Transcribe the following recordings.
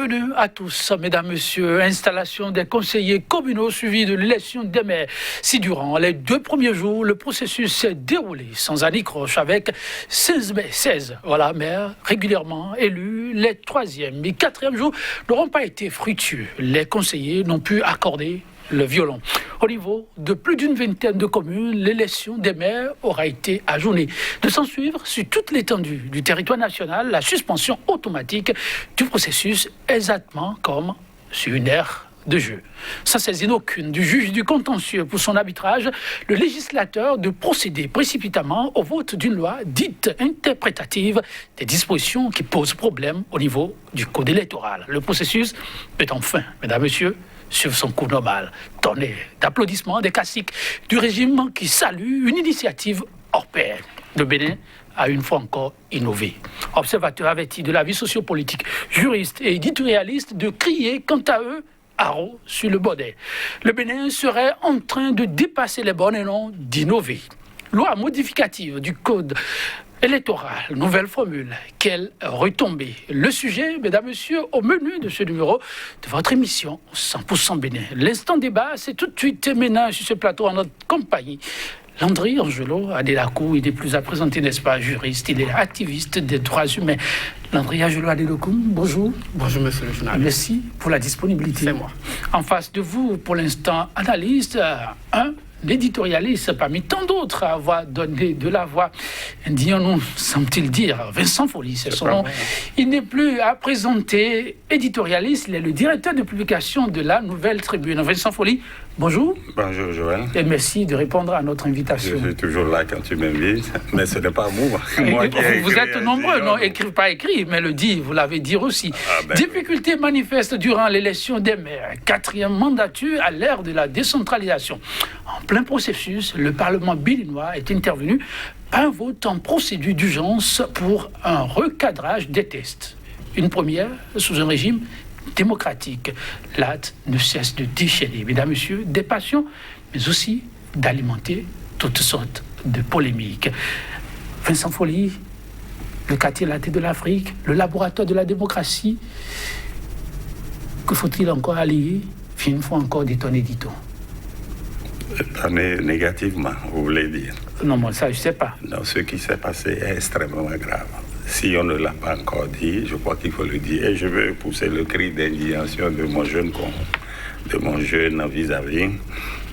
Bienvenue à tous, mesdames, messieurs. Installation des conseillers communaux suivi de l'élection des maires. Si durant les 2 premiers jours, le processus s'est déroulé sans anicroche avec 16 maires régulièrement élus, les 3e et 4e jours n'auront pas été fructueux. Les conseillers n'ont pu accorder le violon. Au niveau de plus d'une vingtaine de communes, l'élection des maires aura été ajournée. De s'en suivre sur toute l'étendue du territoire national la suspension automatique du processus, exactement comme sur une aire de jeu. Sans saisine aucune du juge du contentieux pour son arbitrage, le législateur de procéder précipitamment au vote d'une loi dite interprétative des dispositions qui posent problème au niveau du code électoral. Le processus peut enfin, mesdames, messieurs, suivre son cours normal. Tonnerre d'applaudissements des classiques du régime qui salue une initiative hors pair. Le Bénin a une fois encore innové. Observateurs avertis de la vie sociopolitique, juristes et éditorialistes de crier quant à eux haro sur le bonnet. Le Bénin serait en train de dépasser les bornes et non d'innover. Loi modificative du code électoral, nouvelle formule, quelle retombée. Le sujet, mesdames, messieurs, au menu de ce numéro de votre émission 100% Bénin. L'instant débat, c'est tout de suite maintenant sur ce plateau en notre compagnie. Landry Angelo Adelakou, il est plus à présenter, n'est-ce pas, juriste, il est activiste des droits humains. Landry Angelo Adelakou, bonjour. Bonjour, monsieur le journaliste. Merci pour la disponibilité. C'est moi. En face de vous, pour l'instant, analyste, l'éditorialiste parmi tant d'autres à avoir donné de la voix, disons-nous, semble-t-il dire, Vincent Folly, c'est son nom. Il n'est plus à présenter éditorialiste, il est le directeur de publication de la Nouvelle Tribune. Vincent Folly, bonjour. Bonjour Joël. Et merci de répondre à notre invitation. Je suis toujours là quand tu m'invites, mais ce n'est pas moi. Vous êtes nombreux, non, pas écrit, mais le dit, vous l'avez dit aussi. Difficultés manifestes durant l'élection des maires, 4e mandature à l'ère de la décentralisation. En plein processus, le Parlement béninois est intervenu par un vote en procédure d'urgence pour un recadrage des tests. Une première sous un régime démocratique. L'acte ne cesse de déchaîner, mesdames, messieurs, des passions, mais aussi d'alimenter toutes sortes de polémiques. Vincent Folly, le quartier latin de l'Afrique, le laboratoire de la démocratie, que faut-il encore allier? Une fois encore détonner, dit-on. Étonner négativement, vous voulez dire? Non, moi, ça, je ne sais pas. Non, ce qui s'est passé est extrêmement grave. Si on ne l'a pas encore dit, je crois qu'il faut le dire. Et je veux pousser le cri d'indignation de mon jeune vis-à-vis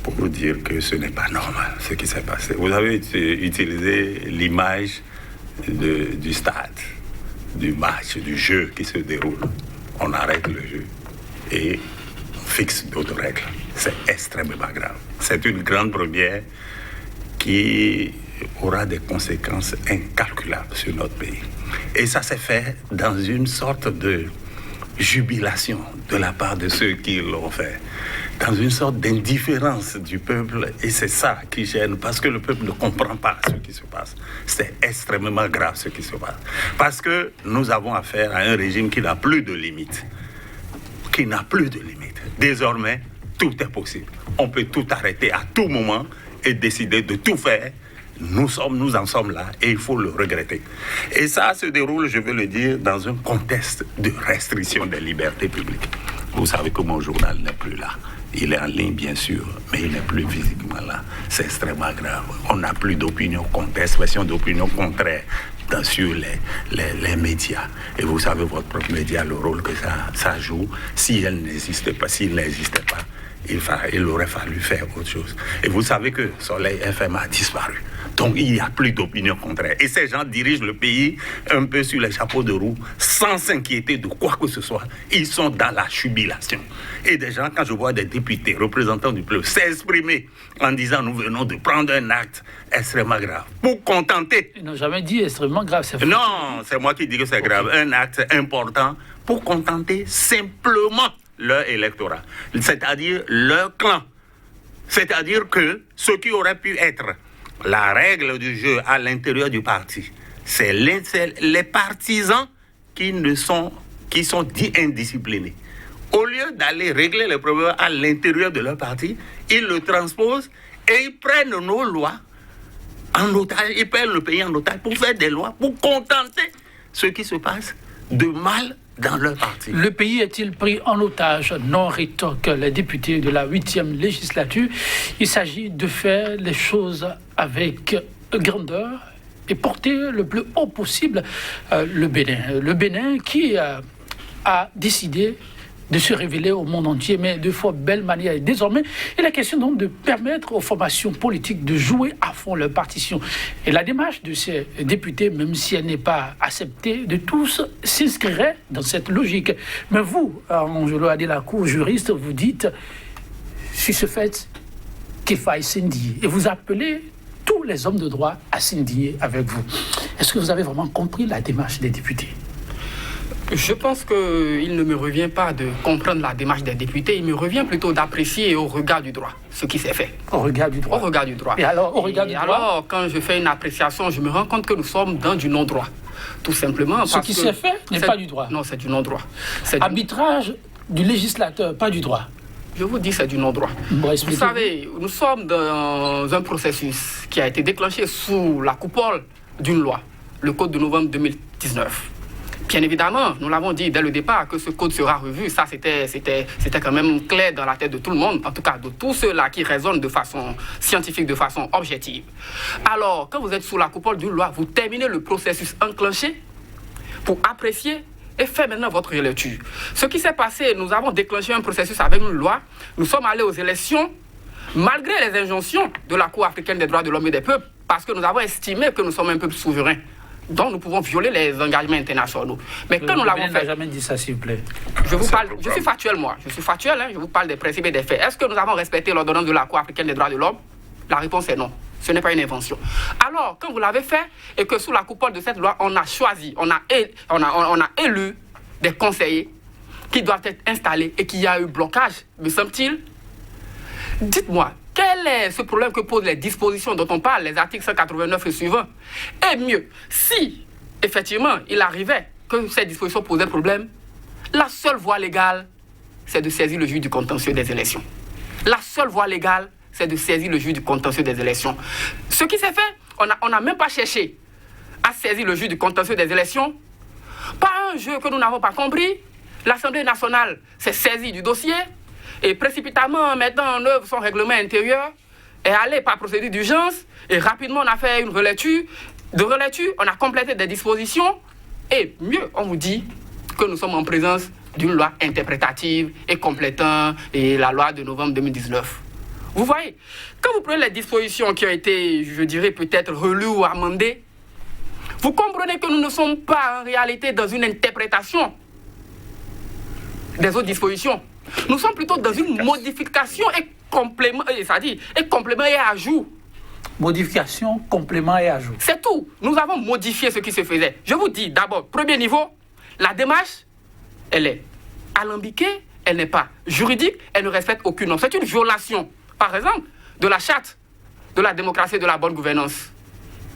pour vous dire que ce n'est pas normal, ce qui s'est passé. Vous avez utilisé l'image du stade, du match, du jeu qui se déroule. On arrête le jeu et on fixe d'autres règles. C'est extrêmement grave. C'est une grande première qui aura des conséquences incalculables sur notre pays. Et ça s'est fait dans une sorte de jubilation de la part de ceux qui l'ont fait, dans une sorte d'indifférence du peuple, et c'est ça qui gêne, parce que le peuple ne comprend pas ce qui se passe. C'est extrêmement grave ce qui se passe, parce que nous avons affaire à un régime qui n'a plus de limites, Désormais, tout est possible. On peut tout arrêter à tout moment et décider de tout faire. Nous en sommes là et il faut le regretter. Et ça se déroule, je veux le dire, dans un contexte de restriction des libertés publiques. Vous savez que mon journal n'est plus là. Il est en ligne, bien sûr, mais il n'est plus physiquement là. C'est extrêmement grave. On n'a plus d'opinion contre, expression d'opinion contraire sur les médias. Et vous savez, votre propre média, le rôle que ça joue, s'il n'existait pas, il aurait fallu faire autre chose. Et vous savez que Soleil FM a disparu. Donc, il n'y a plus d'opinion contraire. Et ces gens dirigent le pays un peu sur les chapeaux de roue, sans s'inquiéter de quoi que ce soit. Ils sont dans la jubilation. Et des gens, quand je vois des députés, représentants du peuple, s'exprimer en disant « nous venons de prendre un acte extrêmement grave » pour contenter... Ils n'ont jamais dit extrêmement grave. Non, c'est moi qui dis que c'est grave. Un acte important pour contenter simplement leur électorat, c'est-à-dire leur clan. C'est-à-dire que ce qui aurait pu être la règle du jeu à l'intérieur du parti, c'est les partisans qui sont dits indisciplinés. Au lieu d'aller régler les problèmes à l'intérieur de leur parti, ils le transposent et ils prennent nos lois en otage, ils prennent le pays en otage pour faire des lois, pour contenter ce qui se passe de mal dans leur parti. Le pays est-il pris en otage? Non, rétorquent les députés de la 8e législature. Il s'agit de faire les choses avec grandeur et porter le plus haut possible le Bénin. Le Bénin qui a décidé de se révéler au monde entier, mais de fort belle manière. Et désormais, il est question donc de permettre aux formations politiques de jouer à fond leur partition. Et la démarche de ces députés, même si elle n'est pas acceptée de tous, s'inscrirait dans cette logique. Mais vous, Angelo Adelacourt, juriste, vous dites, sur ce fait, qu'il faille s'indigner. Et vous appelez tous les hommes de droit à s'indigner avec vous. Est-ce que vous avez vraiment compris la démarche des députés? Je pense qu'il ne me revient pas de comprendre la démarche des députés, il me revient plutôt d'apprécier au regard du droit ce qui s'est fait. Au regard du droit. Au regard du droit. Et alors, au regard du droit. Alors, quand je fais une appréciation, je me rends compte que nous sommes dans du non-droit. Tout simplement. Ce qui s'est fait n'est pas du droit. Non, c'est du non-droit. Arbitrage du législateur, pas du droit. Je vous dis, c'est du non-droit. Bon, vous savez, nous sommes dans un processus qui a été déclenché sous la coupole d'une loi, le Code de novembre 2019. Bien évidemment, nous l'avons dit dès le départ que ce code sera revu. Ça, c'était quand même clair dans la tête de tout le monde, en tout cas de tous ceux-là qui raisonnent de façon scientifique, de façon objective. Alors, quand vous êtes sous la coupole d'une loi, vous terminez le processus enclenché pour apprécier et faire maintenant votre relecture. Ce qui s'est passé, nous avons déclenché un processus avec une loi. Nous sommes allés aux élections malgré les injonctions de la Cour africaine des droits de l'homme et des peuples, parce que nous avons estimé que nous sommes un peuple souverain. Donc nous pouvons violer les engagements internationaux. Mais quand nous l'avons fait... n'a jamais dit ça, s'il vous plaît. Je vous parle, je suis factuel, moi. Je suis factuel, hein, je vous parle des principes et des faits. Est-ce que nous avons respecté l'ordonnance de la Cour africaine des droits de l'homme? La réponse est non. Ce n'est pas une invention. Alors, quand vous l'avez fait, et que sous la coupole de cette loi, on a choisi, on a élu des conseillers qui doivent être installés et qu'il y a eu blocage, me semble-t-il. Dites-moi, quel est ce problème que posent les dispositions dont on parle, les articles 189 et suivants? Et mieux, si, effectivement, il arrivait que ces dispositions posaient problème, la seule voie légale, c'est de saisir le juge du contentieux des élections. La seule voie légale, c'est de saisir le juge du contentieux des élections. Ce qui s'est fait, on n'a même pas cherché à saisir le juge du contentieux des élections. Par un jeu que nous n'avons pas compris, l'Assemblée nationale s'est saisie du dossier, et précipitamment, mettant en œuvre son règlement intérieur, est allé par procédure d'urgence, et rapidement on a fait une relecture. De relecture, on a complété des dispositions, et mieux, on vous dit que nous sommes en présence d'une loi interprétative et complétant la loi de novembre 2019. Vous voyez, quand vous prenez les dispositions qui ont été, je dirais, peut-être relues ou amendées, vous comprenez que nous ne sommes pas en réalité dans une interprétation des autres dispositions. Nous sommes plutôt dans une modification et complément, c'est-à-dire et complément et ajout. Modification, complément et ajout. C'est tout. Nous avons modifié ce qui se faisait. Je vous dis d'abord, premier niveau, la démarche, elle est alambiquée, elle n'est pas juridique, elle ne respecte aucune norme. C'est une violation, par exemple, de la charte de la démocratie et de la bonne gouvernance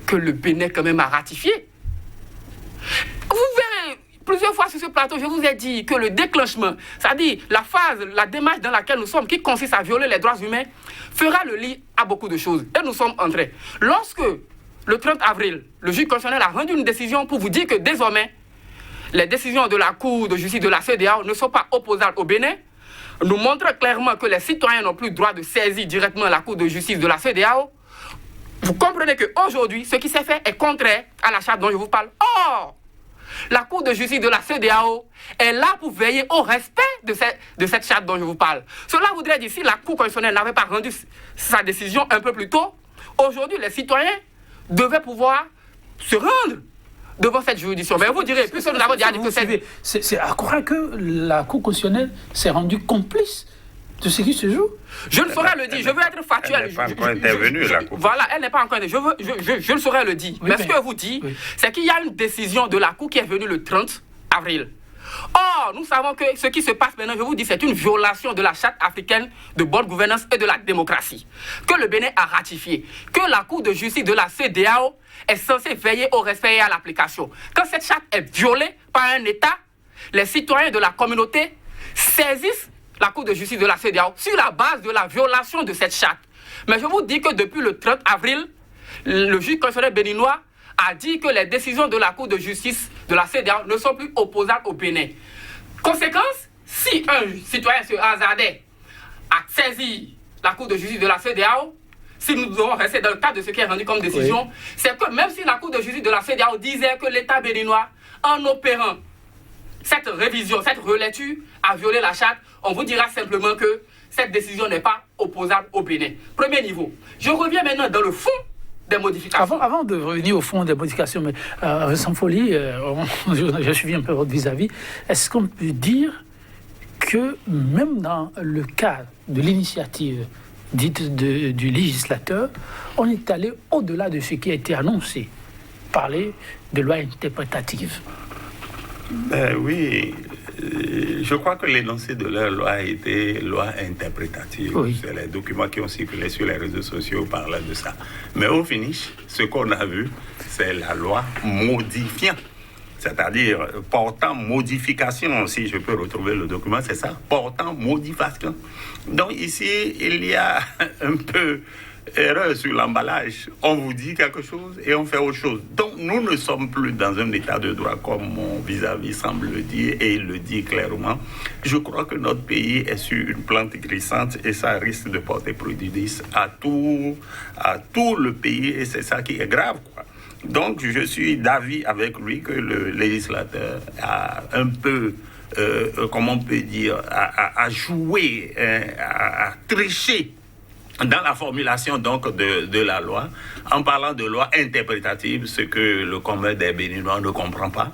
que le Bénin quand même a ratifié. Vous verrez, plusieurs fois sur ce plateau, je vous ai dit que le déclenchement, c'est-à-dire la phase, la démarche dans laquelle nous sommes, qui consiste à violer les droits humains, fera le lit à beaucoup de choses. Et nous sommes entrés. Lorsque, le 30 avril, le juge constitutionnel a rendu une décision pour vous dire que désormais, les décisions de la Cour de justice de la CEDEAO ne sont pas opposables au Bénin, nous montrent clairement que les citoyens n'ont plus le droit de saisir directement la Cour de justice de la CEDEAO. Vous comprenez qu'aujourd'hui, ce qui s'est fait est contraire à la charte dont je vous parle. Or, la Cour de justice de la CEDEAO est là pour veiller au respect de cette charte dont je vous parle. Cela voudrait dire, si la Cour constitutionnelle n'avait pas rendu sa décision un peu plus tôt, aujourd'hui, les citoyens devaient pouvoir se rendre devant cette juridiction. Mais vous direz, puisque nous avons déjà dit que c'est à croire que la Cour constitutionnelle s'est rendue complice de ce qui se joue. Je ne saurais le dire, je veux être factuel. Elle n'est pas encore intervenue, la Cour. Voilà, elle n'est pas encore intervenue. Je ne saurais le dire. Oui, mais ce que je vous dis, c'est qu'il y a une décision de la Cour qui est venue le 30 avril. Or, nous savons que ce qui se passe maintenant, je vous dis, c'est une violation de la charte africaine de bonne gouvernance et de la démocratie, que le Bénin a ratifié, que la Cour de justice de la CEDEAO est censée veiller au respect et à l'application. Quand cette charte est violée par un État, les citoyens de la communauté saisissent la Cour de justice de la CEDEAO sur la base de la violation de cette charte. Mais je vous dis que depuis le 30 avril, le juge constitutionnel béninois a dit que les décisions de la Cour de justice de la CEDEAO ne sont plus opposables au Bénin. Conséquence, si un citoyen se hasardait à saisir la Cour de justice de la CEDEAO, si nous devons rester dans le cadre de ce qui est rendu comme décision, c'est que même si la Cour de justice de la CEDEAO disait que l'État béninois, en opérant cette révision, cette relecture, a violé la charte, on vous dira simplement que cette décision n'est pas opposable au Bénin. Premier niveau. Je reviens maintenant dans le fond des modifications. Avant de revenir au fond des modifications, mais sans folie, je suivi un peu votre vis-à-vis, est-ce qu'on peut dire que même dans le cas de l'initiative dite du législateur, on est allé au-delà de ce qui a été annoncé, parler de loi interprétative? Oui, je crois que l'énoncé de leur loi a été loi interprétative. Oui. C'est les documents qui ont circulé sur les réseaux sociaux parlant de ça. Mais au finish, ce qu'on a vu, c'est la loi modifiant. C'est-à-dire portant modification, si je peux retrouver le document, c'est ça, portant modification. Donc ici, il y a un peu erreur sur l'emballage. On vous dit quelque chose et on fait autre chose. Donc nous ne sommes plus dans un état de droit comme mon vis-à-vis semble le dire, et il le dit clairement. Je crois que notre pays est sur une plante glissante et ça risque de porter préjudice à tout le pays, et c'est ça qui est grave, quoi. Donc, je suis d'avis avec lui que le législateur a un peu, comment on peut dire, a joué, a triché dans la formulation donc de la loi, en parlant de loi interprétative, ce que le commun des Béninois ne comprend pas,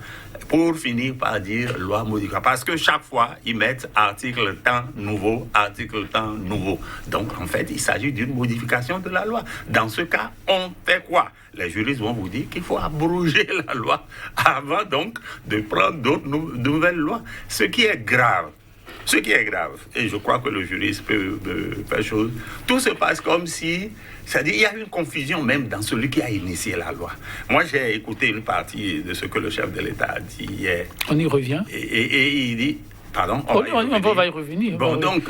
pour finir par dire loi modifiée. Parce que chaque fois, ils mettent article temps nouveau, article temps nouveau. Donc, en fait, il s'agit d'une modification de la loi. Dans ce cas, on fait quoi? Les juristes vont vous dire qu'il faut abroger la loi avant donc de prendre d'autres nouvelles lois. Ce qui est grave, et je crois que le juriste peut faire chose, tout se passe comme si, c'est-à-dire il y a une confusion même dans celui qui a initié la loi. Moi, j'ai écouté une partie de ce que le chef de l'État a dit hier. On y revient. Et il dit... Pardon, on va y revenir. Bon, donc,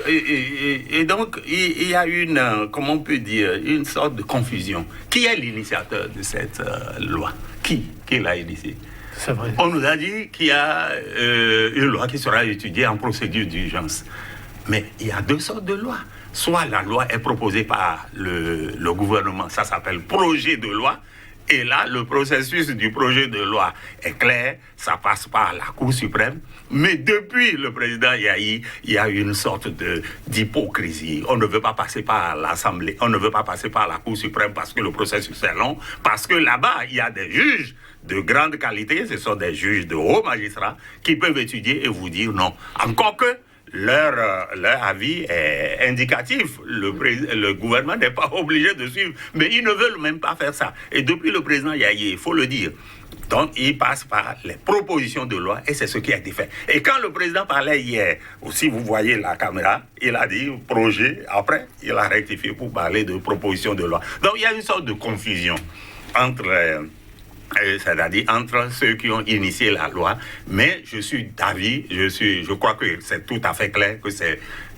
donc, il y a une, comment on peut dire, une sorte de confusion. Qui est l'initiateur de cette loi? Qui l'a initiée? C'est vrai. On nous a dit qu'il y a une loi qui sera étudiée en procédure d'urgence. Mais il y a deux sortes de lois. Soit la loi est proposée par le gouvernement, ça s'appelle projet de loi. Et là, le processus du projet de loi est clair, ça passe par la Cour suprême. Mais depuis le président Yahi, il y a une sorte d'hypocrisie. On ne veut pas passer par l'Assemblée, on ne veut pas passer par la Cour suprême parce que le processus est long, parce que là-bas, il y a des juges de grande qualité, ce sont des juges de hauts magistrats qui peuvent étudier et vous dire non. Encore que leur avis est indicatif. Le gouvernement n'est pas obligé de suivre, mais ils ne veulent même pas faire ça. Et depuis le président Yahi, il faut le dire, donc il passe par les propositions de loi et c'est ce qui a été fait. Et quand le président parlait hier, si vous voyez la caméra, il a dit projet, après il a rectifié pour parler de propositions de loi. Donc il y a une sorte de confusion entre... c'est-à-dire entre ceux qui ont initié la loi, mais je suis d'avis, je crois que c'est tout à fait clair que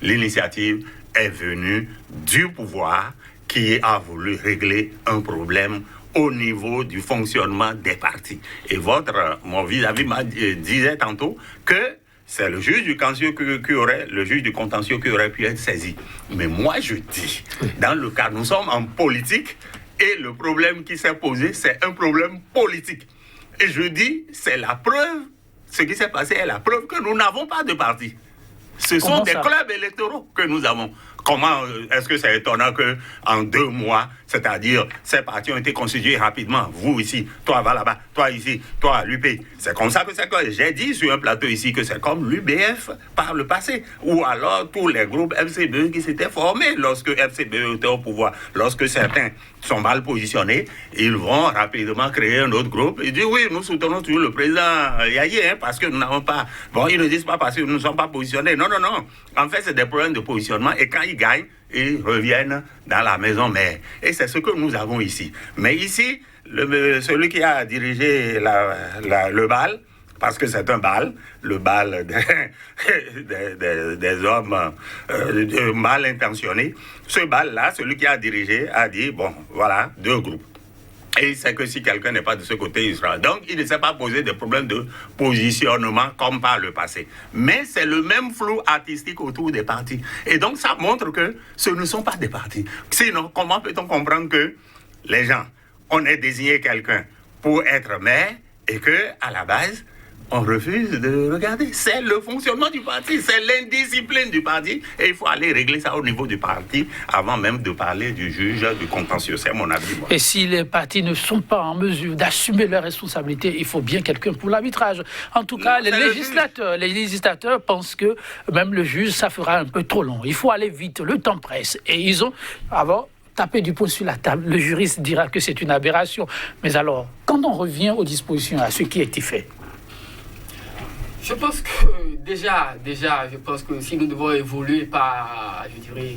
l'initiative est venue du pouvoir qui a voulu régler un problème au niveau du fonctionnement des partis. Et mon vis-à-vis disait tantôt que c'est le juge du contentieux qui aurait pu être saisi. Mais moi je dis, dans le cas, nous sommes en politique. Et le problème qui s'est posé, c'est un problème politique. Et je dis, c'est la preuve, ce qui s'est passé est la preuve que nous n'avons pas de parti. Ce sont des clubs électoraux que nous avons. Comment est-ce que c'est étonnant qu'en 2 mois, c'est-à-dire ces partis ont été constitués rapidement, vous ici, toi va là-bas, toi ici, toi l'UP. C'est comme ça que c'est que j'ai dit sur un plateau ici que c'est comme l'UBF par le passé, ou alors tous les groupes FCBE qui s'étaient formés lorsque FCBE était au pouvoir. Lorsque certains sont mal positionnés, ils vont rapidement créer un autre groupe et dire oui, nous soutenons toujours le président Yahi, parce que nous n'avons pas... Bon, ils ne disent pas parce que nous ne sommes pas positionnés. Non. En fait, c'est des problèmes de positionnement et quand ils gagnent, ils reviennent dans la maison mère. Et c'est ce que nous avons ici. Mais ici, celui qui a dirigé le bal, parce que c'est un bal, le bal des hommes mal intentionnés, ce bal-là, celui qui a dirigé, a dit, bon, voilà, 2 groupes. Et il sait que si quelqu'un n'est pas de ce côté, il sera. Donc, il ne s'est pas posé des problèmes de positionnement comme par le passé. Mais c'est le même flou artistique autour des partis. Et donc, ça montre que ce ne sont pas des partis. Sinon, comment peut-on comprendre que les gens, on ait désigné quelqu'un pour être maire et qu'à la base, on refuse de regarder. C'est le fonctionnement du parti, c'est l'indiscipline du parti. Et il faut aller régler ça au niveau du parti avant même de parler du juge, du contentieux. C'est mon avis. Moi. Et si les partis ne sont pas en mesure d'assumer leurs responsabilités, il faut bien quelqu'un pour l'arbitrage. En tout cas, les législateurs pensent que même le juge, ça fera un peu trop long. Il faut aller vite, le temps presse. Et ils ont, avant, tapé du poing sur la table. Le juriste dira que c'est une aberration. Mais alors, quand on revient aux dispositions, à ce qui a été fait, je pense que déjà, je pense que si nous devons évoluer par, je dirais,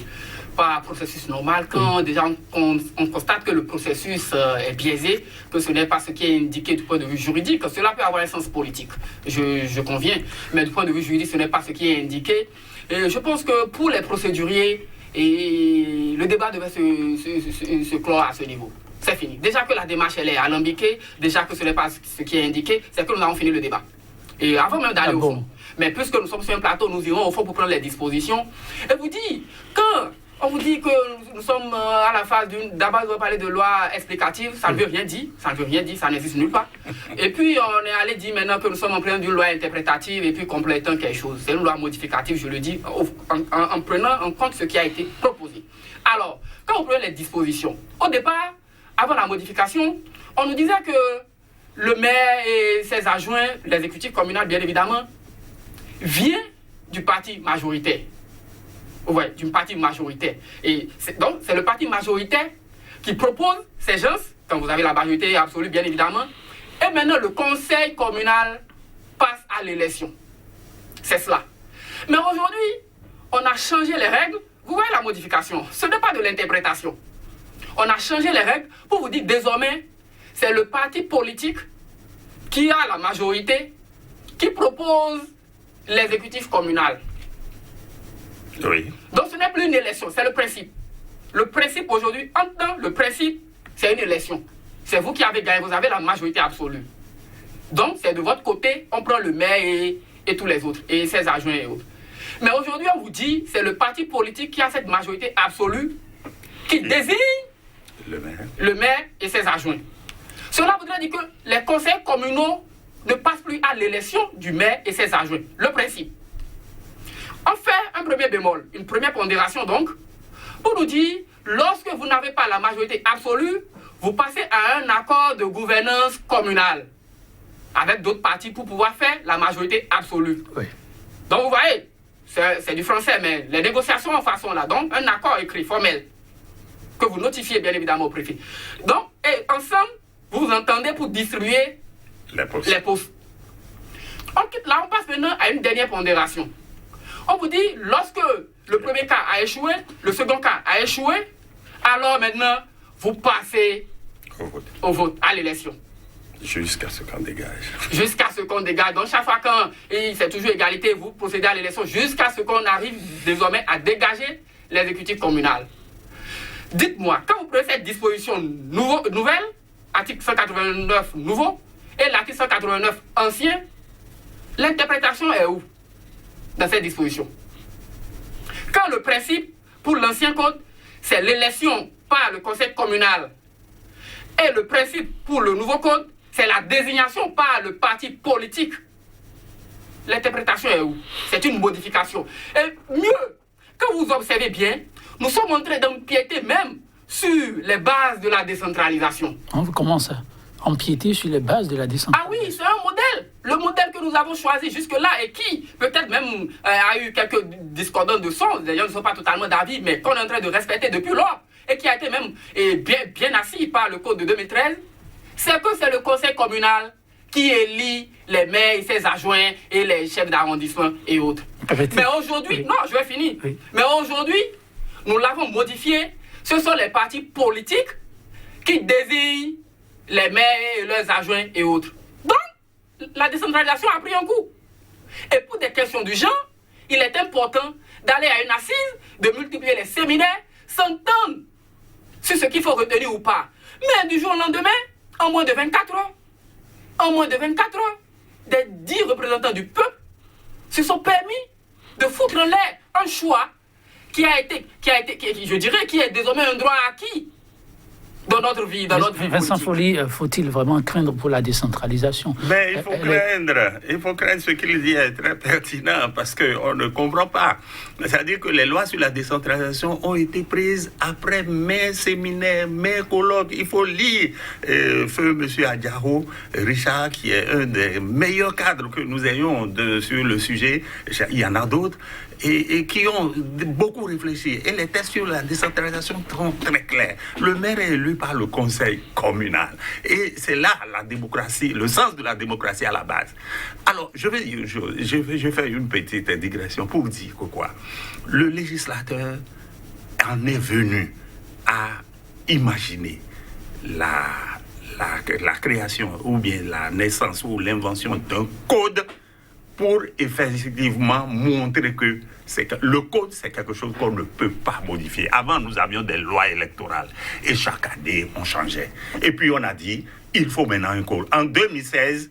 par processus normal, quand déjà on constate que le processus est biaisé, que ce n'est pas ce qui est indiqué du point de vue juridique, cela peut avoir un sens politique, je conviens, mais du point de vue juridique, ce n'est pas ce qui est indiqué. Et je pense que pour les procéduriers, le débat devait se clore à ce niveau. C'est fini. Déjà que la démarche elle est alambiquée, déjà que ce n'est pas ce qui est indiqué, c'est que nous avons fini le débat. Et avant même d'aller au fond. Mais puisque nous sommes sur un plateau, nous irons au fond pour prendre les dispositions. Et vous dites, quand on vous dit que nous sommes à la phase d'abord on va parler de loi explicative, ça ne veut rien dire, ça n'existe nulle part. Et puis on est allé dire maintenant que nous sommes en plein d'une loi interprétative et puis complétant quelque chose. C'est une loi modificative, je le dis, en prenant en compte ce qui a été proposé. Alors, quand vous prenez les dispositions, au départ, avant la modification, on nous disait que le maire et ses adjoints, l'exécutif communal bien évidemment, vient du parti majoritaire. Ouais, du parti majoritaire. Et donc, c'est le parti majoritaire qui propose ces gens, quand vous avez la majorité absolue bien évidemment, et maintenant le conseil communal passe à l'élection. C'est cela. Mais aujourd'hui, on a changé les règles. Vous voyez la modification, ce n'est pas de l'interprétation. On a changé les règles pour vous dire désormais, c'est le parti politique qui a la majorité qui propose l'exécutif communal. Oui. Donc ce n'est plus une élection, c'est le principe. Le principe aujourd'hui, en temps, le principe, c'est une élection. C'est vous qui avez gagné, vous avez la majorité absolue. Donc c'est de votre côté, on prend le maire et tous les autres, et ses adjoints et autres. Mais aujourd'hui, on vous dit, c'est le parti politique qui a cette majorité absolue qui désigne le maire et ses adjoints. Cela voudrait dire que les conseils communaux ne passent plus à l'élection du maire et ses adjoints. Le principe. On fait un premier bémol, une première pondération donc, pour nous dire, lorsque vous n'avez pas la majorité absolue, vous passez à un accord de gouvernance communale avec d'autres partis pour pouvoir faire la majorité absolue. Oui. Donc vous voyez, c'est du français, mais les négociations en façon là, donc un accord écrit, formel, que vous notifiez bien évidemment au préfet. Donc, et ensemble, vous vous entendez pour distribuer les postes. Là, on passe maintenant à une dernière pondération. On vous dit, lorsque le premier cas a échoué, le second cas a échoué, alors maintenant, vous passez au vote, à l'élection. Jusqu'à ce qu'on dégage. Jusqu'à ce qu'on dégage. Donc, chaque fois c'est toujours égalité, vous procédez à l'élection jusqu'à ce qu'on arrive désormais à dégager l'exécutif communal. Dites-moi, quand vous prenez cette disposition nouvelle, article 189 nouveau, et l'article 189 ancien, l'interprétation est où dans cette disposition? Quand le principe pour l'ancien code, c'est l'élection par le conseil communal, et le principe pour le nouveau code, c'est la désignation par le parti politique, l'interprétation est où? C'est une modification. Et mieux, quand vous observez bien, nous sommes en train d'empiéter même sur les bases de la décentralisation. Comment ça? Empiéter sur les bases de la décentralisation? Ah oui, c'est un modèle. Le modèle que nous avons choisi jusque-là et qui, peut-être même, a eu quelques discordances de sens, d'ailleurs, ne sont pas totalement d'avis, mais qu'on est en train de respecter depuis lors, et qui a été même bien assis par le code de 2013, c'est que c'est le conseil communal qui élit les maires, ses adjoints et les chefs d'arrondissement et autres. Mais aujourd'hui, non, je vais finir. Oui. Mais aujourd'hui, nous l'avons modifié. Ce sont les partis politiques qui désignent les maires et leurs adjoints et autres. Donc, la décentralisation a pris un coup. Et pour des questions du genre, il est important d'aller à une assise, de multiplier les séminaires, s'entendre sur ce qu'il faut retenir ou pas. Mais du jour au lendemain, en moins de 24 heures, des 10 représentants du peuple se sont permis de foutre en l'air un choix qui est désormais un droit acquis dans notre vie, dans notre vie Vincent politique. Folly, faut-il vraiment craindre pour la décentralisation? Mais il faut craindre ce qu'il dit est très pertinent parce qu'on ne comprend pas. C'est-à-dire que les lois sur la décentralisation ont été prises après mes séminaires, mes colloques. Il faut lire feu M. Adjaro, Richard, qui est un des meilleurs cadres que nous ayons sur le sujet. Il y en a d'autres. Et qui ont beaucoup réfléchi. Et les tests sur la décentralisation sont très clairs. Le maire est élu par le conseil communal. Et c'est là la démocratie, le sens de la démocratie à la base. Alors, je vais faire une petite digression pour dire que quoi. Le législateur en est venu à imaginer la création ou bien la naissance ou l'invention d'un code pour effectivement montrer que le code, c'est quelque chose qu'on ne peut pas modifier. Avant, nous avions des lois électorales. Et chaque année, on changeait. Et puis, on a dit, il faut maintenant un code. En 2013,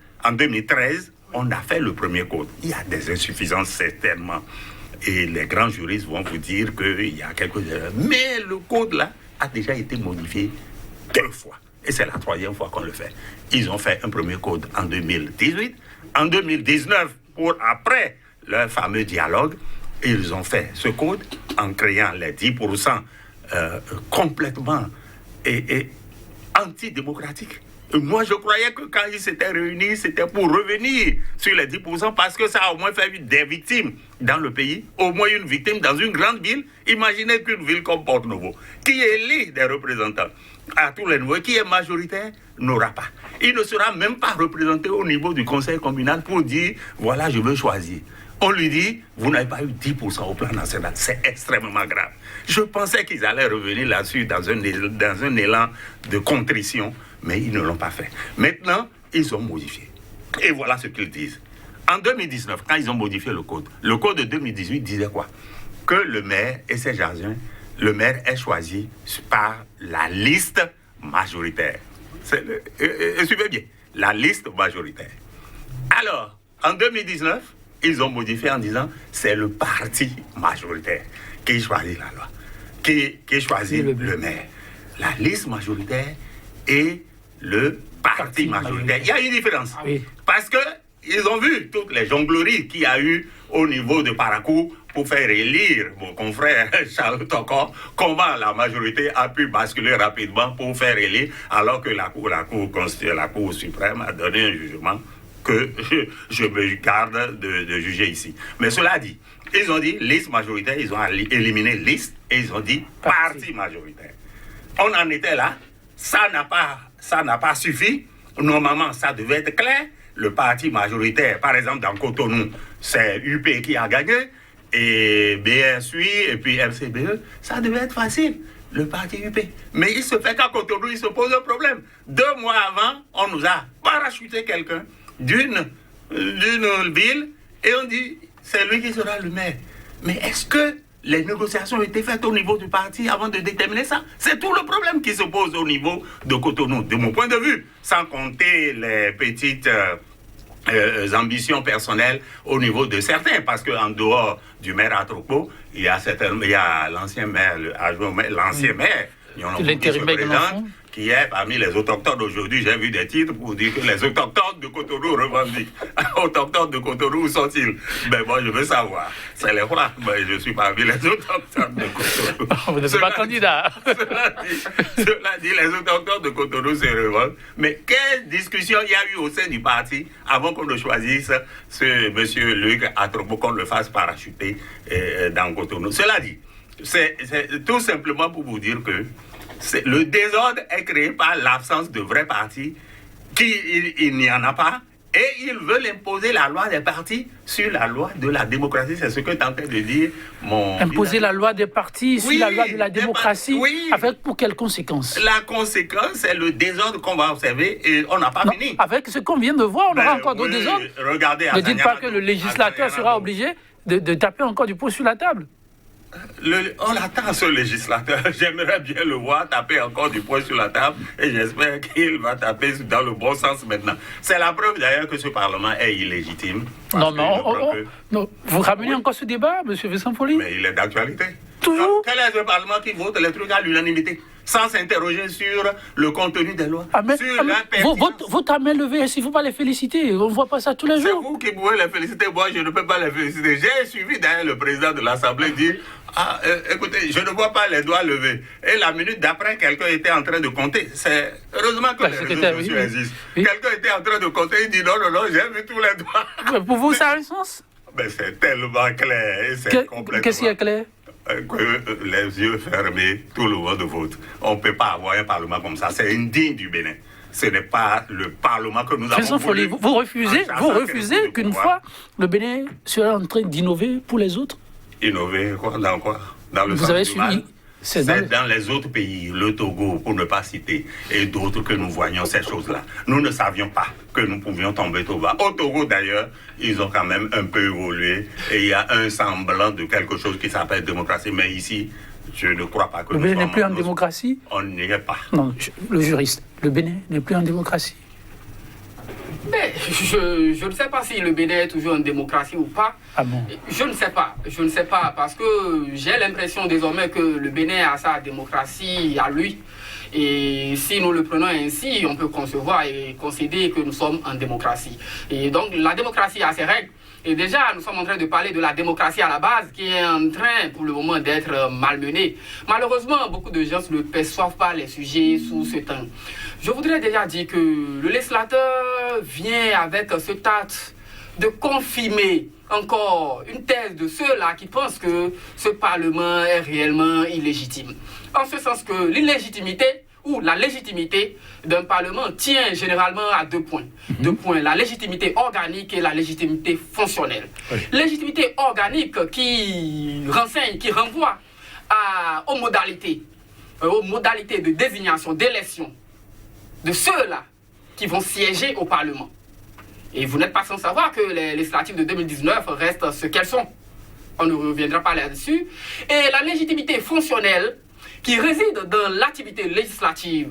on a fait le premier code. Il y a des insuffisances, certainement. Et les grands juristes vont vous dire qu'il y a quelques erreurs. Mais le code, là, a déjà été modifié 2 fois. Et c'est la 3e fois qu'on le fait. Ils ont fait un premier code en 2018. En 2019, après le fameux dialogue, ils ont fait ce code en créant les 10% complètement et antidémocratique. Moi, je croyais que quand ils s'étaient réunis, c'était pour revenir sur les 10% parce que ça a au moins fait des victimes dans le pays, au moins une victime dans une grande ville. Imaginez qu'une ville comme Porto-Novo, qui élit des représentants à tous les niveaux, qui est majoritaire, n'aura pas. Il ne sera même pas représenté au niveau du conseil communal pour dire, voilà, je veux choisir. On lui dit, vous n'avez pas eu 10% au plan national. C'est extrêmement grave. Je pensais qu'ils allaient revenir là-dessus dans un élan de contrition, mais ils ne l'ont pas fait. Maintenant, ils ont modifié. Et voilà ce qu'ils disent. En 2019, quand ils ont modifié le code de 2018 disait quoi? Que le maire et ses jardins, le maire est choisi par la liste majoritaire. Suivez bien, la liste majoritaire. Alors, en 2019, ils ont modifié en disant c'est le parti majoritaire qui choisit la loi, qui choisit le maire. La liste majoritaire et le parti majoritaire. Il y a une différence. Oui. Parce qu'ils ont vu toutes les jongleries qu'il y a eu au niveau de Parakou pour faire élire mon confrère Charles Tokor, comment la majorité a pu basculer rapidement pour faire élire, alors que la Cour suprême a donné un jugement que je me garde de juger ici. Mais cela dit, ils ont dit liste majoritaire, ils ont éliminé liste et ils ont dit parti majoritaire. On en était là, ça n'a pas suffi. Normalement, ça devait être clair. Le parti majoritaire, par exemple dans Cotonou, c'est UP qui a gagné, et BSUI, et puis FCBE, ça devait être facile, le parti UP. Mais il se fait qu'à Cotonou, il se pose un problème. 2 mois avant, on nous a parachuté quelqu'un d'une ville, et on dit, c'est lui qui sera le maire. Mais est-ce que les négociations ont été faites au niveau du parti avant de déterminer ça? C'est tout le problème qui se pose au niveau de Cotonou, de mon point de vue, sans compter les petites ambitions personnelles au niveau de certains, parce qu'en dehors du maire Atropo, il y a l'ancien maire, l'ancien maire, qui est parmi les autochtones aujourd'hui. J'ai vu des titres pour dire que les autochtones de Cotonou revendiquent. Autochtones de Cotonou, où sont-ils? Ben moi, je veux savoir. C'est les rois. Ben, je suis parmi les autochtones de Cotonou. Vous n'êtes pas candidat. Cela dit, les autochtones de Cotonou se revoltent. Mais quelle discussion il y a eu au sein du parti avant qu'on ne choisisse ce monsieur Luc Atropo, qu'on le fasse parachuter dans Cotonou? Cela dit, c'est tout simplement pour vous dire que le désordre est créé par l'absence de vrais partis, il n'y en a pas, et ils veulent imposer la loi des partis sur la loi de la démocratie. C'est ce que tentait de dire mon... Imposer la loi des partis sur la loi de la démocratie, avec pour quelles conséquences? La conséquence, c'est le désordre qu'on va observer, et on n'a pas fini. Avec ce qu'on vient de voir, on aura encore d'autres désordres. Regardez, ne dites pas que le législateur sera obligé de taper encore du poing sur la table. On attend ce législateur. J'aimerais bien le voir taper encore du poing sur la table et j'espère qu'il va taper dans le bon sens maintenant. C'est la preuve d'ailleurs que ce Parlement est illégitime. Non, non. Vous ramenez encore ce débat, M. Vincent Folli? Mais il est d'actualité. Toujours? Quel est le Parlement qui vote les trucs à l'unanimité sans s'interroger sur le contenu des lois, sur votre main levée, il ne faut pas les féliciter. On ne voit pas ça tous les jours. C'est vous qui pouvez les féliciter. Moi, je ne peux pas les féliciter. J'ai suivi d'ailleurs le président de l'Assemblée dire écoutez, je ne vois pas les doigts levés. Et la minute d'après, quelqu'un était en train de compter. C'est heureusement que les réseaux sociaux existent. Oui. Quelqu'un était en train de compter. Il dit non, j'ai vu tous les doigts. Mais pour vous, ça a un sens? Mais c'est tellement clair. Qu'est-ce qui est clair? Que les yeux fermés, tout le monde vote. On ne peut pas avoir un Parlement comme ça. C'est indigne du Bénin. Ce n'est pas le Parlement que nous avons voulu. Vous refusez qu'une fois le Bénin soit en train d'innover pour les autres? Innover quoi? Dans quoi? Dans le Vous avez suivi? C'est dans les autres pays, le Togo, pour ne pas citer, et d'autres que nous voyons ces choses-là. Nous ne savions pas que nous pouvions tomber au bas. Au Togo, d'ailleurs, ils ont quand même un peu évolué, et il y a un semblant de quelque chose qui s'appelle démocratie. Mais ici, je ne crois pas que le Bénin n'est plus en démocratie? On n'y est pas. Non, le juriste, le Bénin n'est plus en démocratie. Mais je ne sais pas si le Bénin est toujours en démocratie ou pas. Ah bon? Je ne sais pas, parce que j'ai l'impression désormais que le Bénin a sa démocratie à lui. Et si nous le prenons ainsi, on peut concevoir et considérer que nous sommes en démocratie. Et donc la démocratie a ses règles. Et déjà, nous sommes en train de parler de la démocratie à la base qui est en train, pour le moment, d'être malmenée. Malheureusement, beaucoup de gens ne perçoivent pas les sujets sous ce temps. Je voudrais déjà dire que le législateur vient avec cet acte de confirmer encore une thèse de ceux-là qui pensent que ce Parlement est réellement illégitime. En ce sens que l'illégitimité ou la légitimité d'un Parlement tient généralement à deux points. Deux points, la légitimité organique et la légitimité fonctionnelle. Oui. Légitimité organique qui renseigne, qui renvoie aux modalités de désignation, d'élection de ceux-là qui vont siéger au Parlement. Et vous n'êtes pas sans savoir que les législatives de 2019 restent ce qu'elles sont. On ne reviendra pas là-dessus. Et la légitimité fonctionnelle qui réside dans l'activité législative,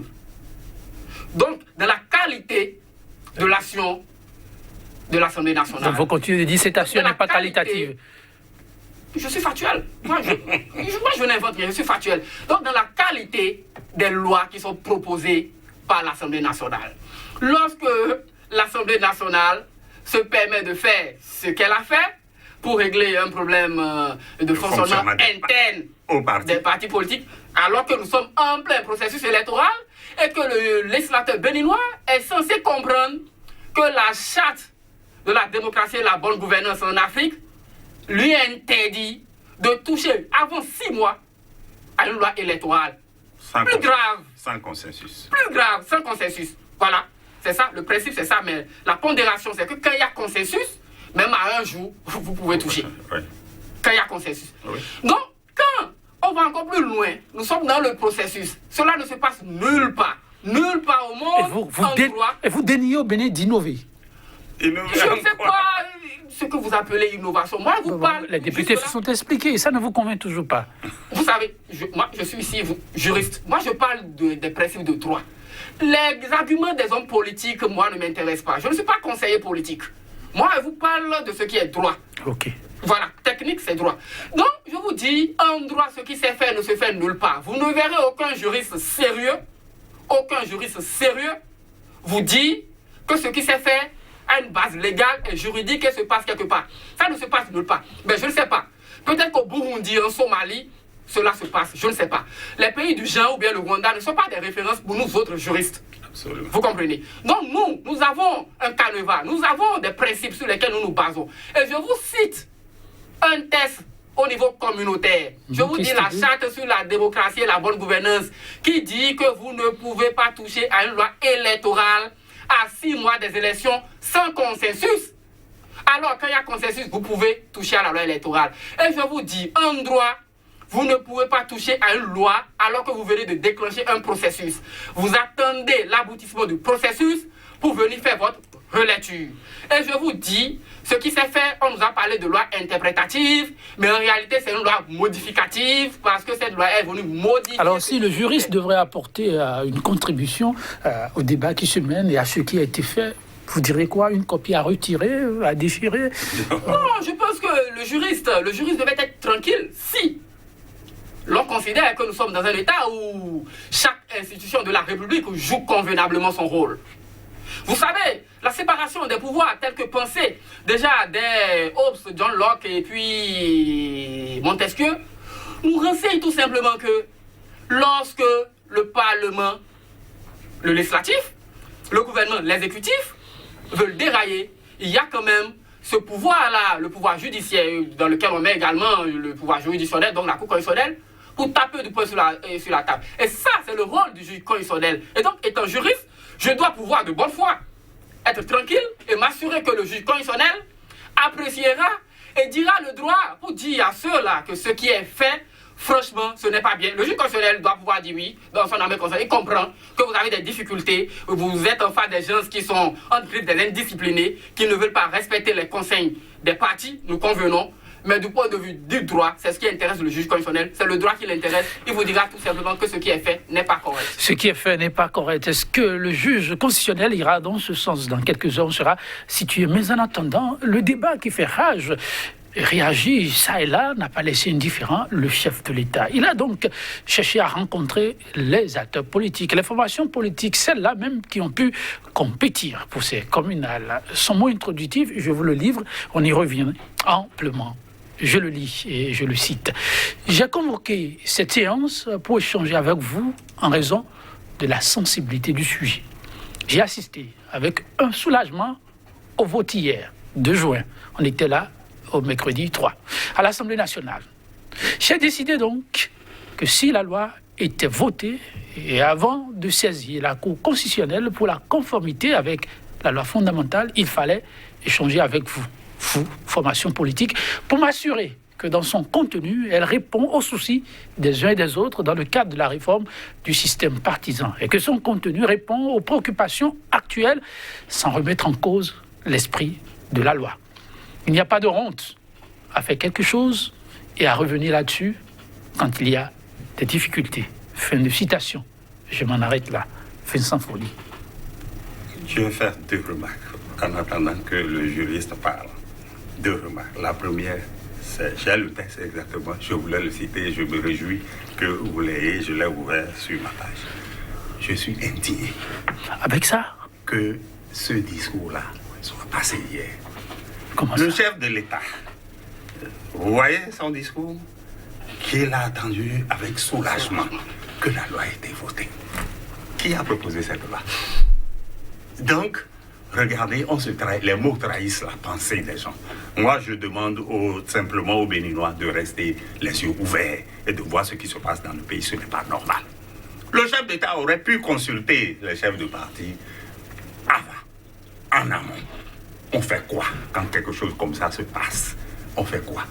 donc dans la qualité de l'action de l'Assemblée nationale. Donc vous continuez de dire que cette action n'est pas qualitative. Je suis factuel. Moi, je n'invente rien, je suis factuel. Donc dans la qualité des lois qui sont proposées par l'Assemblée nationale. Lorsque l'Assemblée nationale se permet de faire ce qu'elle a fait pour régler un problème de fonctionnement interne des partis politiques, alors que nous sommes en plein processus électoral et que le législateur béninois est censé comprendre que la charte de la démocratie et la bonne gouvernance en Afrique lui interdit de toucher avant 6 mois à une loi électorale. Plus grave. Sans consensus. Plus grave, sans consensus. Voilà, c'est ça, le principe c'est ça, mais la pondération c'est que quand il y a consensus, même à un jour, vous pouvez toucher. Oui. Quand il y a consensus. Oui. Donc, quand on va encore plus loin, nous sommes dans le processus. Cela ne se passe nulle part. Nulle part au monde. Et vous déniez au Bénin d'innover. Je ne sais pas ce que vous appelez innovation. Moi, je vous parle. Les députés se sont expliqués, ça ne vous convainc toujours pas. Vous savez, moi, je suis ici juriste. Moi, je parle des principes de droit. Les arguments des hommes politiques, moi, ne m'intéressent pas. Je ne suis pas conseiller politique. Moi, je vous parle de ce qui est droit. Ok. Voilà, technique, c'est droit. Donc, je vous dis, en droit, ce qui s'est fait ne se fait nulle part. Vous ne verrez aucun juriste sérieux vous dit que ce qui s'est fait a une base légale et juridique et se passe quelque part. Ça ne se passe nulle part. Mais je ne sais pas. Peut-être qu'au Burundi, en Somalie, cela se passe. Je ne sais pas. Les pays du genre ou bien le Rwanda ne sont pas des références pour nous autres juristes. Absolument. Vous comprenez? Donc nous avons un canevas, nous avons des principes sur lesquels nous nous basons. Et je vous cite un test au niveau communautaire. Je vous dis la charte sur la démocratie et la bonne gouvernance qui dit que vous ne pouvez pas toucher à une loi électorale à 6 mois des élections sans consensus. Alors quand il y a consensus, vous pouvez toucher à la loi électorale. Et je vous dis, en droit, vous ne pouvez pas toucher à une loi alors que vous venez de déclencher un processus. Vous attendez l'aboutissement du processus pour venir faire votre relecture. Et je vous dis, ce qui s'est fait, on nous a parlé de loi interprétative, mais en réalité, c'est une loi modificative, parce que cette loi est venue modifier... Alors, si le juriste devrait apporter une contribution au débat qui se mène et à ce qui a été fait, vous direz quoi? Une copie à retirer, à déchirer? Non, je pense que le juriste devait être tranquille si l'on considère que nous sommes dans un État où chaque institution de la République joue convenablement son rôle. Vous savez, la séparation des pouvoirs telle que pensée déjà dès Hobbes, John Locke et puis Montesquieu nous renseigne tout simplement que lorsque le Parlement, le législatif, le gouvernement, l'exécutif veulent dérailler, il y a quand même ce pouvoir-là, le pouvoir judiciaire, dans lequel on met également le pouvoir juridictionnel, donc la Cour constitutionnelle, pour taper du poing sur la table. Et ça, c'est le rôle du juge constitutionnel. Et donc, étant juriste, je dois pouvoir de bonne foi être tranquille et m'assurer que le juge constitutionnel appréciera et dira le droit pour dire à ceux-là que ce qui est fait, franchement, ce n'est pas bien. Le juge constitutionnel doit pouvoir dire oui, dans son âme consciente. Il comprend que vous avez des difficultés, vous êtes en face des gens qui sont entre griffes des indisciplinés, qui ne veulent pas respecter les conseils des partis, nous convenons. Mais du point de vue du droit, c'est ce qui intéresse le juge constitutionnel, c'est le droit qui l'intéresse. Il vous dira tout simplement que ce qui est fait n'est pas correct. Ce qui est fait n'est pas correct. Est-ce que le juge constitutionnel ira dans ce sens? Dans quelques heures, on sera situé. Mais en attendant, le débat qui fait rage réagit ça et là, n'a pas laissé indifférent le chef de l'État. Il a donc cherché à rencontrer les acteurs politiques, les formations politiques, celles-là même qui ont pu compétir pour ces communales. Son mot introductif, je vous le livre, on y revient amplement. Je le lis et je le cite. J'ai convoqué cette séance pour échanger avec vous en raison de la sensibilité du sujet. J'ai assisté avec un soulagement au vote hier, 2 juin. On était là au mercredi 3, à l'Assemblée nationale. J'ai décidé donc que si la loi était votée, et avant de saisir la Cour constitutionnelle pour la conformité avec la loi fondamentale, il fallait échanger avec vous, formation politique, pour m'assurer que dans son contenu, elle répond aux soucis des uns et des autres dans le cadre de la réforme du système partisan, et que son contenu répond aux préoccupations actuelles sans remettre en cause l'esprit de la loi. Il n'y a pas de honte à faire quelque chose et à revenir là-dessus quand il y a des difficultés. Fin de citation. Je m'en arrête là. Fin sans folie. Je vais faire 2 remarques en attendant que le juriste parle. 2 remarques. La première, c'est, j'ai le texte exactement, je voulais le citer, je me réjouis que vous l'ayez, je l'ai ouvert sur ma page. Je suis indigné. Avec ça? Que ce discours-là soit passé hier. Comment Le ça? chef de l'État, vous voyez son discours, qu'il a attendu avec soulagement que la loi ait été votée. Qui a proposé cette loi? Donc, regardez, les mots trahissent la pensée des gens. Moi, je demande simplement aux Béninois de rester les yeux ouverts et de voir ce qui se passe dans le pays. Ce n'est pas normal. Le chef d'État aurait pu consulter les chefs de parti avant, en amont. On fait quoi quand quelque chose comme ça se passe? On fait quoi?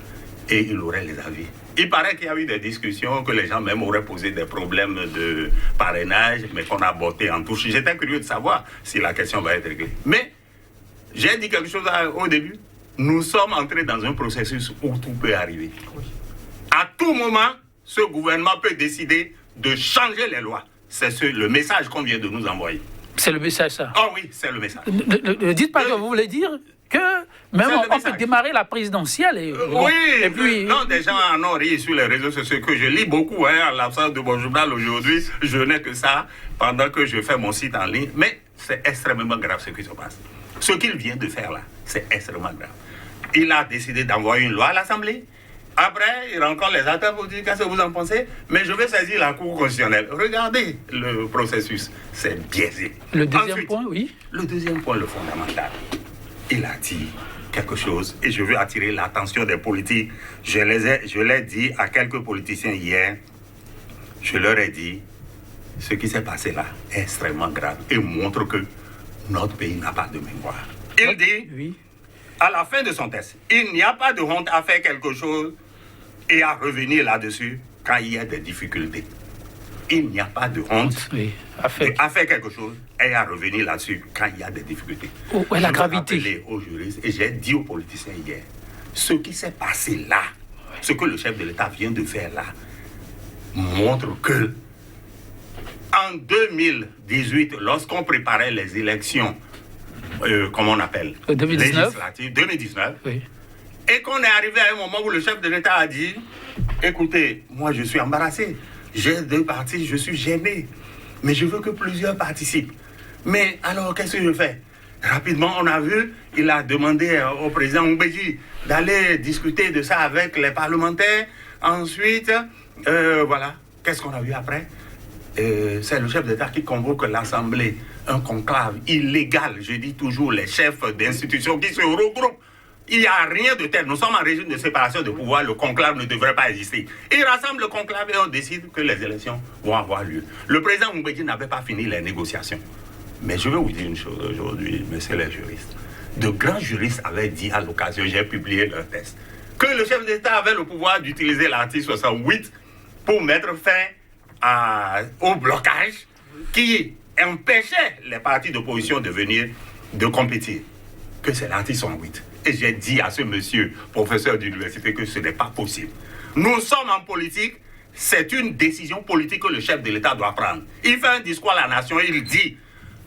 Et il aurait les avis. Il paraît qu'il y a eu des discussions, que les gens même auraient posé des problèmes de parrainage, mais qu'on a botté en touche. J'étais curieux de savoir si la question va être réglée. Mais j'ai dit quelque chose au début. Nous sommes entrés dans un processus où tout peut arriver. Oui. À tout moment, ce gouvernement peut décider de changer les lois. C'est le message qu'on vient de nous envoyer. C'est le message, ça? Oh oui, c'est le message. Ne dites pas que vous voulez dire que même on peut démarrer la présidentielle. Et puis... Non, des gens en ont ri sur les réseaux sociaux que je lis beaucoup. En l'absence de mon journal aujourd'hui, je n'ai que ça pendant que je fais mon site en ligne. Mais c'est extrêmement grave ce qui se passe. Ce qu'il vient de faire là, c'est extrêmement grave. Il a décidé d'envoyer une loi à l'Assemblée. Après, il rencontre les acteurs pour dire qu'est-ce que vous en pensez. Mais je vais saisir la Cour constitutionnelle. Regardez le processus. C'est biaisé. Le deuxième point, oui. Le deuxième point, le fondamental. Il a dit quelque chose et je veux attirer l'attention des politiques. Je l'ai dit à quelques politiciens hier. Je leur ai dit, ce qui s'est passé là est extrêmement grave et montre que notre pays n'a pas de mémoire. Il dit, oui, à la fin de son texte, il n'y a pas de honte à faire quelque chose et à revenir là-dessus quand il y a des difficultés. il n'y a pas de honte à faire quelque chose et à revenir là-dessus quand il y a des difficultés. Où est la gravité? Je vais aux juristes et j'ai dit aux politiciens hier, ce qui s'est passé là, ce que le chef de l'État vient de faire là, montre que en 2018, lorsqu'on préparait les élections, comment on appelle, 2019, législatives, 2019, et qu'on est arrivé à un moment où le chef de l'État a dit, écoutez, moi je suis embarrassé, j'ai 2 partis, je suis gêné, mais je veux que plusieurs participent. Mais alors, qu'est-ce que je fais? Rapidement, on a vu, il a demandé au président Mbeki d'aller discuter de ça avec les parlementaires. Ensuite, voilà, qu'est-ce qu'on a vu après? C'est le chef d'État qui convoque l'Assemblée, un conclave illégal, je dis toujours, les chefs d'institutions qui se regroupent. Il n'y a rien de tel. Nous sommes en régime de séparation de pouvoir. Le conclave ne devrait pas exister. Il rassemble le conclave et on décide que les élections vont avoir lieu. Le président Mbeki n'avait pas fini les négociations. Mais je vais vous dire une chose aujourd'hui, messieurs les juristes. De grands juristes avaient dit à l'occasion, j'ai publié leur texte, que le chef d'État avait le pouvoir d'utiliser l'article 68 pour mettre fin au blocage qui empêchait les partis d'opposition de compétir. Que c'est l'article 68. Et j'ai dit à ce monsieur, professeur d'université, que ce n'est pas possible. Nous sommes en politique, c'est une décision politique que le chef de l'État doit prendre. Il fait un discours à la nation, il dit,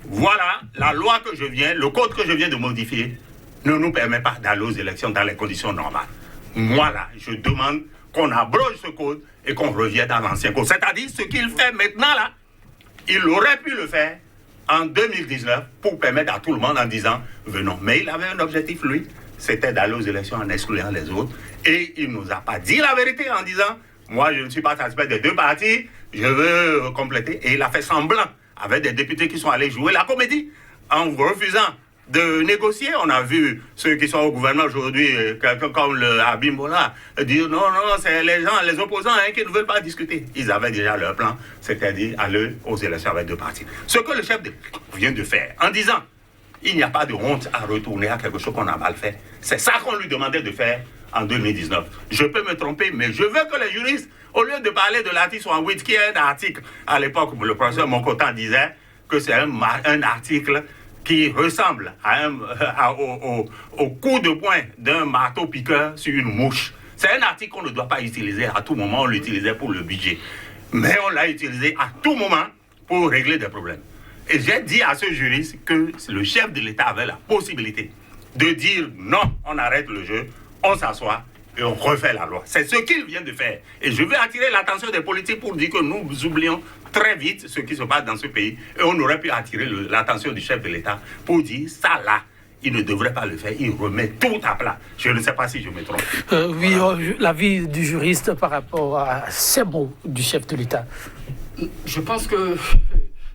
voilà, la loi que je viens, le code que je viens de modifier, ne nous permet pas d'aller aux élections dans les conditions normales. Moi, là, je demande qu'on abroge ce code et qu'on revienne dans l'ancien code. C'est-à-dire, ce qu'il fait maintenant, là, il aurait pu le faire en 2019 pour permettre à tout le monde en disant, venons. Mais il avait un objectif, lui, c'était d'aller aux élections en excluant les autres. Et il ne nous a pas dit la vérité en disant, moi, je ne suis pas satisfait des 2 partis, je veux compléter. Et il a fait semblant avec des députés qui sont allés jouer la comédie en refusant de négocier. On a vu ceux qui sont au gouvernement aujourd'hui, quelqu'un comme le Abimbola, dire non, c'est les gens, les opposants qui ne veulent pas discuter. Ils avaient déjà leur plan, c'est-à-dire aller aux élections avec 2 partis. Ce que le chef vient de faire en disant il n'y a pas de honte à retourner à quelque chose qu'on a mal fait. C'est ça qu'on lui demandait de faire en 2019. Je peux me tromper, mais je veux que les juristes, au lieu de parler de l'article 68, qui est un article, à l'époque, le professeur Moncotan disait que c'est un article qui ressemble au coup de poing d'un marteau-piqueur sur une mouche. C'est un article qu'on ne doit pas utiliser à tout moment, on l'utilisait pour le budget. Mais on l'a utilisé à tout moment pour régler des problèmes. Et j'ai dit à ce juriste que le chef de l'État avait la possibilité de dire non, on arrête le jeu, on s'assoit et on refait la loi. C'est ce qu'il vient de faire. Et je vais attirer l'attention des politiques pour dire que nous oublions très vite ce qui se passe dans ce pays. Et on aurait pu attirer l'attention du chef de l'État pour dire ça là, il ne devrait pas le faire, il remet tout à plat. Je ne sais pas si je me trompe. Oui, voilà. L'avis du juriste par rapport à ces mots du chef de l'État. Je pense que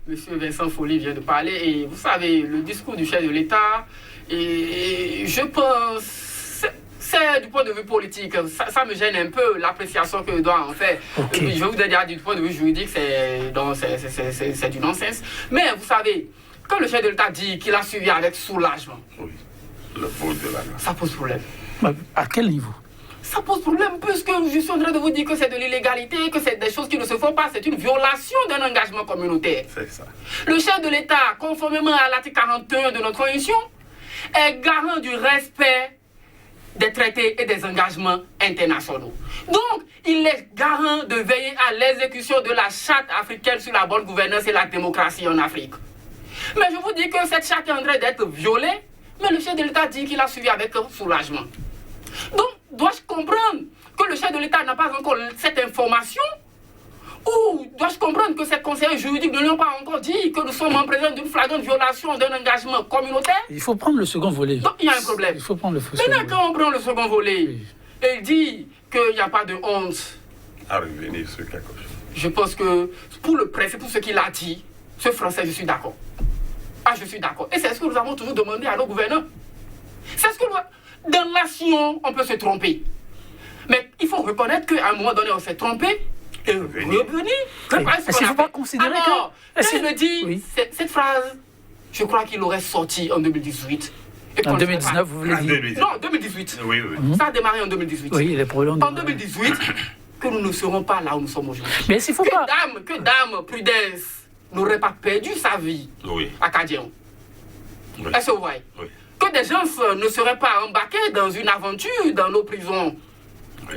M. Vincent Folly vient de parler, et vous savez, le discours du chef de l'État, et je pense, c'est du point de vue politique, ça me gêne un peu l'appréciation que doit en faire. Okay. Je vous ai dire du point de vue juridique, c'est du non-sens. Mais vous savez, quand le chef de l'État dit qu'il a suivi avec soulagement, oui, le vote de la loi, ça pose problème. À quel niveau? Ça pose problème, puisque je suis en train de vous dire que c'est de l'illégalité, que c'est des choses qui ne se font pas, c'est une violation d'un engagement communautaire. C'est ça. Le chef de l'État, conformément à l'article 41 de notre Constitution, est garant du respect des traités et des engagements internationaux. Donc, il est garant de veiller à l'exécution de la charte africaine sur la bonne gouvernance et la démocratie en Afrique. Mais je vous dis que cette charte est en train d'être violée, mais le chef de l'État dit qu'il a suivi avec soulagement. Donc, dois-je comprendre que le chef de l'État n'a pas encore cette information? Ou dois-je comprendre que ces conseillers juridiques ne l'ont pas encore dit, que nous sommes en présence d'une flagrante violation d'un engagement communautaire? Il faut prendre le second volet. Donc, il y a un problème. Il faut prendre le second volet. Maintenant, quand on prend le second volet, oui, et il dit qu'il n'y a pas de honte à revenir sur quelque chose. Je pense que pour le principe, pour ce qu'il a dit, ce français, je suis d'accord. Ah, je suis d'accord. Et c'est ce que nous avons toujours demandé à nos gouvernants. C'est ce que nous... Dans l'action, on peut se tromper. Mais il faut reconnaître qu'à un moment donné, on s'est trompé et revenir. Est-ce qu'il ne faut pas considérer alors, que... je me dis, oui, cette phrase, je crois qu'il aurait sorti en 2018. Et en 2019, vous voulez dire? Non, 2018. Oui, oui. Ça a démarré en 2018. Oui, les problèmes. En 2018, que nous ne serons pas là où nous sommes aujourd'hui. Mais s'il faut pas... Que Dame Prudence n'aurait pas perdu sa vie à Kadian. Oui. Est-ce que vous voyez? Oui. Que des gens ne seraient pas embarqués dans une aventure dans nos prisons. Oui.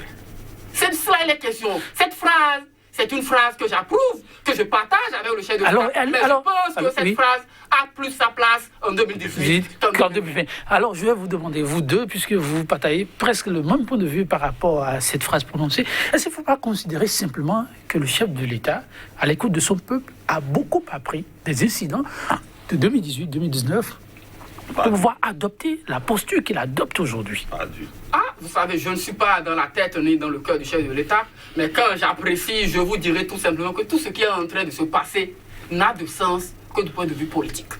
C'est de cela il est question. Cette phrase, c'est une phrase que j'approuve, que je partage avec le chef de l'État. Mais je pense que cette phrase a plus sa place en 2018 qu'en 2020. Alors, je vais vous demander, vous deux, puisque vous partagez presque le même point de vue par rapport à cette phrase prononcée, est-ce qu'il ne faut pas considérer simplement que le chef de l'État, à l'écoute de son peuple, a beaucoup appris des incidents de 2018-2019 pour pouvoir adopter la posture qu'il adopte aujourd'hui? Vous savez, je ne suis pas dans la tête ni dans le cœur du chef de l'État, mais quand j'apprécie, je vous dirai tout simplement que tout ce qui est en train de se passer n'a de sens que du point de vue politique.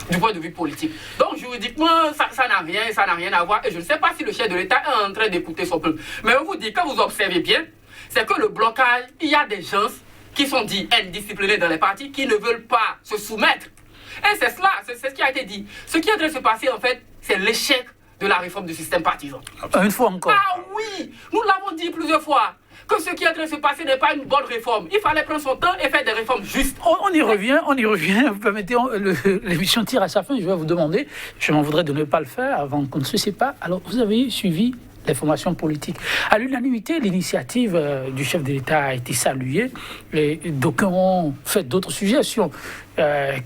Du point de vue politique. Donc, juridiquement, ça n'a rien à voir. Et je ne sais pas si le chef de l'État est en train d'écouter son peuple. Mais je vous dis, quand vous observez bien, c'est que le blocage, il y a des gens qui sont dits indisciplinés dans les partis, qui ne veulent pas se soumettre. Et c'est cela, c'est ce qui a été dit. Ce qui est en train de se passer, en fait, c'est l'échec de la réforme du système partisan. Une fois encore. Ah oui, nous l'avons dit plusieurs fois, que ce qui est en train de se passer n'est pas une bonne réforme. Il fallait prendre son temps et faire des réformes justes. On y revient. Vous permettez, l'émission tire à sa fin. Je vais vous demander, je m'en voudrais de ne pas le faire avant qu'on ne se sépare. Alors, vous avez suivi les formations politiques. À l'unanimité, l'initiative du chef de l'État a été saluée. Et d'aucuns ont fait d'autres suggestions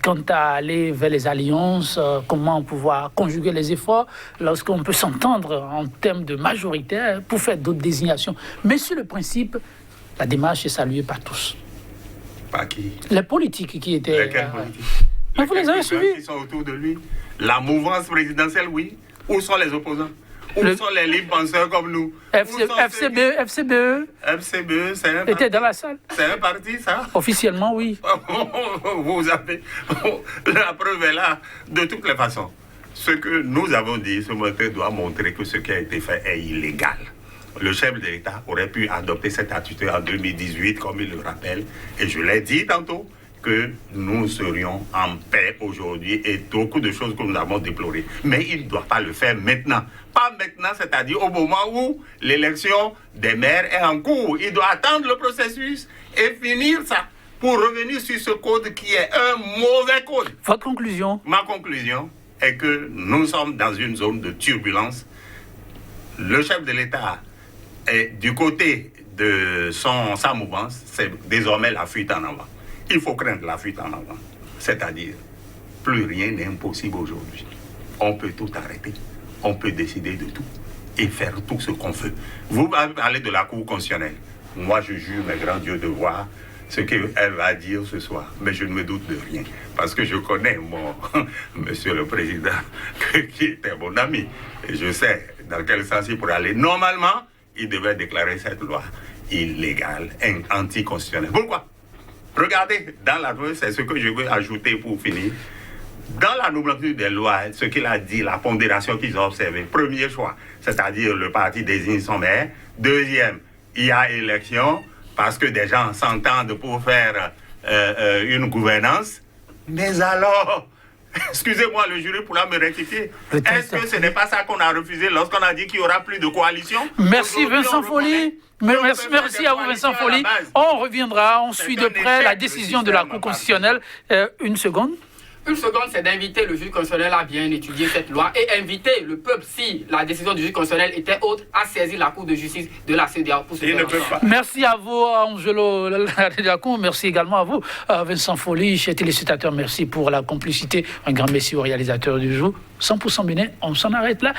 quant à aller vers les alliances, comment pouvoir conjuguer les efforts lorsqu'on peut s'entendre en termes de majorité pour faire d'autres désignations. Mais sur le principe, la démarche est saluée par tous. Par qui? Les politiques qui étaient... Lesquels politiques? Mais vous les avez suivis? Qui sont autour de lui. La mouvance présidentielle, oui. Où sont les opposants? Où sont les libres penseurs comme nous? FCBE, c'est était dans la salle. C'est un parti, ça? Officiellement, oui. Vous avez... La preuve est là, de toutes les façons. Ce que nous avons dit ce matin doit montrer que ce qui a été fait est illégal. Le chef de l'État aurait pu adopter cette attitude en 2018, comme il le rappelle. Et je l'ai dit tantôt, que nous serions en paix aujourd'hui et beaucoup de choses que nous avons déplorées. Mais il ne doit pas le faire maintenant. Pas maintenant, c'est-à-dire au moment où l'élection des maires est en cours. Il doit attendre le processus et finir ça pour revenir sur ce code qui est un mauvais code. Votre conclusion? Ma conclusion est que nous sommes dans une zone de turbulence. Le chef de l'État est du côté de sa mouvance, c'est désormais la fuite en avant. Il faut craindre la fuite en avant. C'est-à-dire, plus rien n'est impossible aujourd'hui. On peut tout arrêter. On peut décider de tout et faire tout ce qu'on veut. Vous parlez de la Cour constitutionnelle. Moi, je jure, mes grands dieux, de voir ce qu'elle va dire ce soir. Mais je ne me doute de rien. Parce que je connais monsieur le Président, qui était mon ami. Et je sais dans quel sens il pourrait aller. Normalement, il devait déclarer cette loi illégale, anticonstitutionnelle. Pourquoi? Regardez, dans la loi, c'est ce que je veux ajouter pour finir. Dans la nomenclature des lois, ce qu'il a dit, la pondération qu'ils ont observée, premier choix, c'est-à-dire le parti désigne son maire. Deuxième, il y a élection, parce que des gens s'entendent pour faire une gouvernance. Mais alors, excusez-moi, le jury pourra me rectifier. Est-ce que ce n'est pas ça qu'on a refusé lorsqu'on a dit qu'il n'y aura plus de coalition? Merci Vincent Folly. Merci à vous Vincent Folly. On reviendra, on suit de près la décision de la Cour constitutionnelle. Une seconde. Une seconde, c'est d'inviter le juge constitutionnel à bien étudier cette loi et inviter le peuple, si la décision du juge constitutionnel était autre, à saisir la Cour de justice de la CEDEAO pour se faire. Merci à vous, Angelo Ladiakou. Merci également à vous, Vincent Folly, chers téléspectateurs. Merci pour la complicité. Un grand merci au réalisateur du jour. 100% Bénin, on s'en arrête là.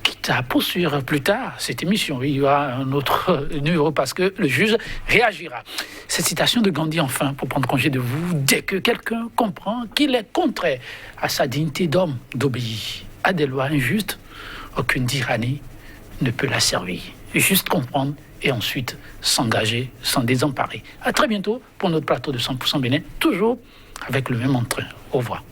Quitte à poursuivre plus tard cette émission, il y aura un autre numéro parce que le juge réagira. Cette citation de Gandhi, enfin, pour prendre congé de vous, dès que quelqu'un comprend qu'il est contraire à sa dignité d'homme d'obéir à des lois injustes, aucune tyrannie ne peut la servir. Juste comprendre et ensuite s'engager, s'en désemparer. À très bientôt pour notre plateau de 100% Bénin, toujours avec le même entrain. Au revoir.